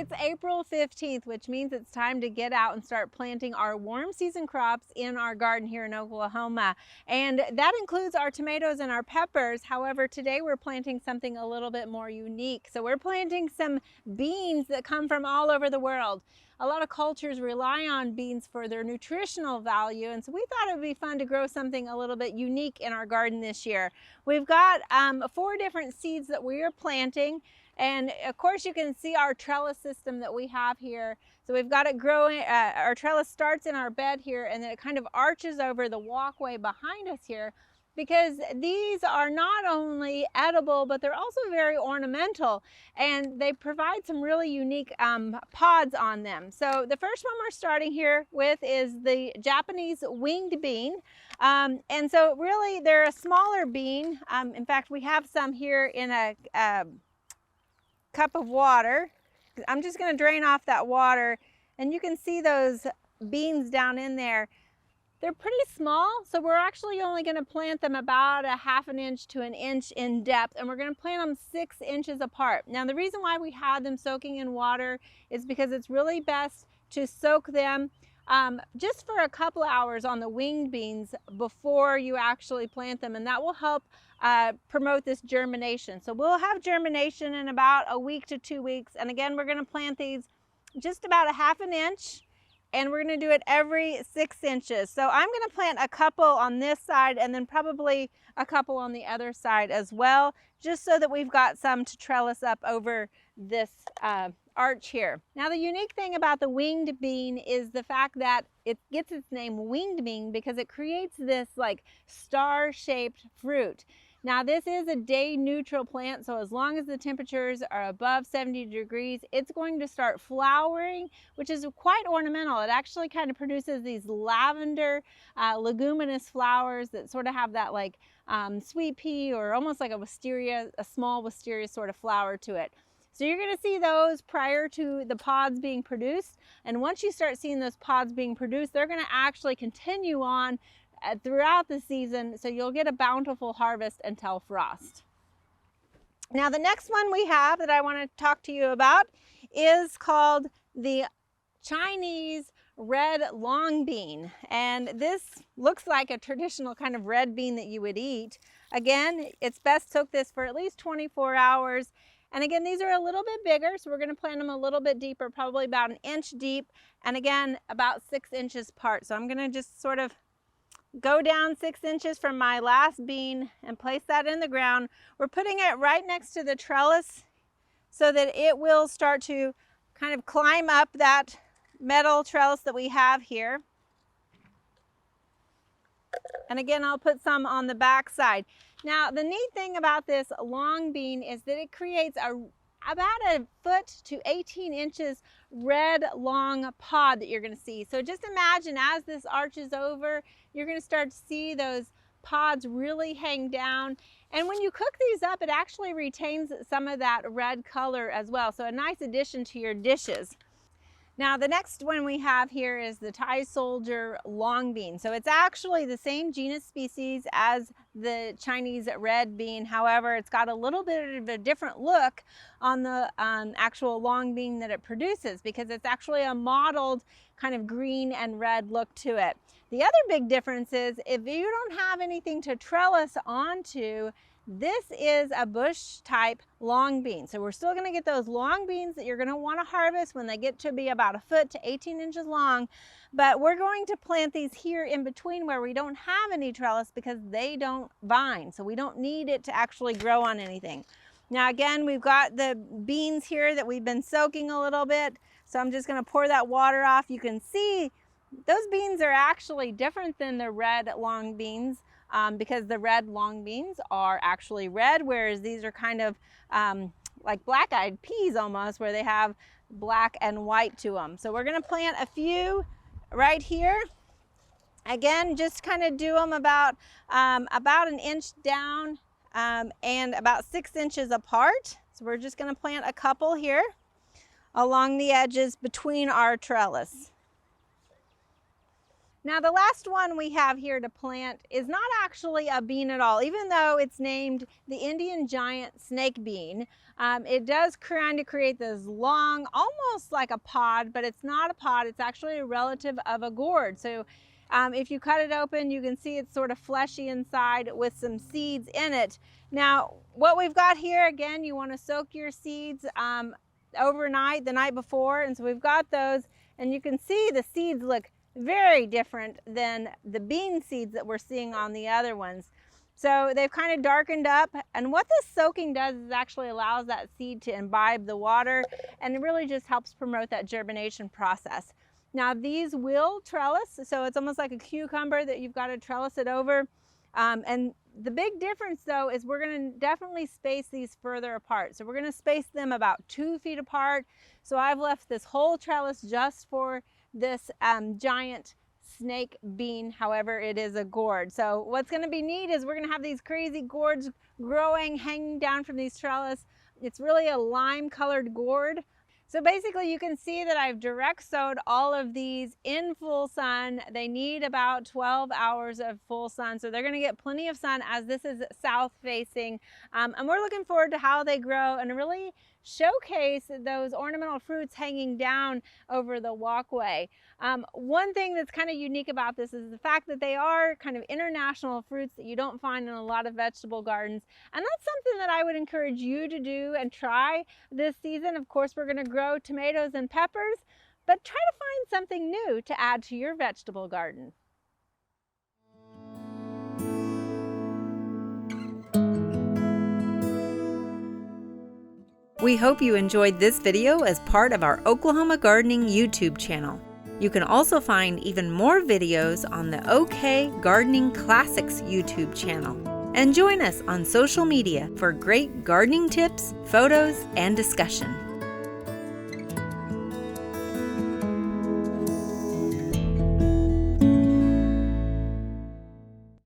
It's April 15th, which means it's time to get out and start planting our warm season crops in our garden here in Oklahoma. And that includes our tomatoes and our peppers. However, today we're planting something a little bit more unique. So we're planting some beans that come from all over the world. A lot of cultures rely on beans for their nutritional value, and so we thought it would be fun to grow something a little bit unique in our garden this year. We've got 4 different seeds that we are planting. And of course you can see our trellis system that we have here. So we've got it growing, our trellis starts in our bed here and then it kind of arches over the walkway behind us here, because these are not only edible, but they're also very ornamental, and they provide some really unique pods on them. So the first one we're starting here with is the Japanese winged bean. And so really they're a smaller bean. In fact, we have some here in a cup of water. I'm just going to drain off that water, and you can see those beans down in there. They're pretty small, so we're actually only going to plant them about a ½ inch to an inch in depth, and we're going to plant them 6 inches apart. Now the reason why we had them soaking in water is because it's really best to soak them just for a couple hours on the winged beans before you actually plant them, and that will help promote this germination. So we'll have germination in about a week to 2 weeks, and again we're going to plant these just about a ½ inch, and we're going to do it every 6 inches. So I'm going to plant a couple on this side and then probably a couple on the other side as well, just so that we've got some to trellis up over this arch here. Now the unique thing about the winged bean is the fact that it gets its name winged bean because it creates this like star-shaped fruit. Now this is a day neutral plant, so as long as the temperatures are above 70 degrees, it's going to start flowering, which is quite ornamental. It actually kind of produces these lavender leguminous flowers that sort of have that like sweet pea or almost like a wisteria, a small wisteria sort of flower to it. So you're going to see those prior to the pods being produced, and once you start seeing those pods being produced, they're going to actually continue on throughout the season, so you'll get a bountiful harvest until frost. Now the next one we have that I want to talk to you about is called the Chinese red long bean, and this looks like a traditional kind of red bean that you would eat. Again, it's best to soak this for at least 24 hours. And again, these are a little bit bigger, so we're going to plant them a little bit deeper, probably about 1 inch deep, and again, about 6 inches apart. So I'm going to just sort of go down 6 inches from my last bean and place that in the ground. We're putting it right next to the trellis so that it will start to kind of climb up that metal trellis that we have here. And again, I'll put some on the back side. Now, the neat thing about this long bean is that it creates about a foot to 18 inches red long pod that you're going to see. So just imagine as this arches over, you're going to start to see those pods really hang down. And when you cook these up, it actually retains some of that red color as well. So a nice addition to your dishes. Now the next one we have here is the Thai soldier long bean. So it's actually the same genus species as the Chinese red bean. However, it's got a little bit of a different look on the actual long bean that it produces, because it's actually a mottled kind of green and red look to it. The other big difference is if you don't have anything to trellis onto, this is a bush type long bean. So we're still going to get those long beans that you're going to want to harvest when they get to be about a foot to 18 inches long. But we're going to plant these here in between where we don't have any trellis because they don't vine. So we don't need it to actually grow on anything. Now again, we've got the beans here that we've been soaking a little bit. So I'm just going to pour that water off. You can see those beans are actually different than the red long beans. Because the red long beans are actually red, whereas these are kind of like black-eyed peas almost, where they have black and white to them. So we're going to plant a few right here. Again, just kind of do them about 1 inch down and about 6 inches apart. So we're just going to plant a couple here along the edges between our trellis. Now the last one we have here to plant is not actually a bean at all, even though it's named the Indian giant snake bean. It does kind of create this long, almost like a pod, but it's not a pod, it's actually a relative of a gourd. So if you cut it open, you can see it's sort of fleshy inside with some seeds in it. Now, what we've got here, again, you want to soak your seeds overnight, the night before, and so we've got those, and you can see the seeds look very different than the bean seeds that we're seeing on the other ones. So they've kind of darkened up, and what this soaking does is actually allows that seed to imbibe the water, and it really just helps promote that germination process. Now these will trellis, so it's almost like a cucumber that you've got to trellis it over. And the big difference though is we're going to definitely space these further apart. So we're going to space them about 2 feet apart. So I've left this whole trellis just for this giant snake bean. However, it is a gourd. So what's going to be neat is we're going to have these crazy gourds growing, hanging down from these trellis. It's really a lime colored gourd. So basically you can see that I've direct sowed all of these in full sun. They need about 12 hours of full sun, so they're going to get plenty of sun as this is south facing. And we're looking forward to how they grow and really showcase those ornamental fruits hanging down over the walkway. One thing that's kind of unique about this is the fact that they are kind of international fruits that you don't find in a lot of vegetable gardens. And that's something that I would encourage you to do and try this season. Of course, we're going to grow tomatoes and peppers, but try to find something new to add to your vegetable garden. We hope you enjoyed this video as part of our Oklahoma Gardening YouTube channel. You can also find even more videos on the OK Gardening Classics YouTube channel. And join us on social media for great gardening tips, photos, and discussion.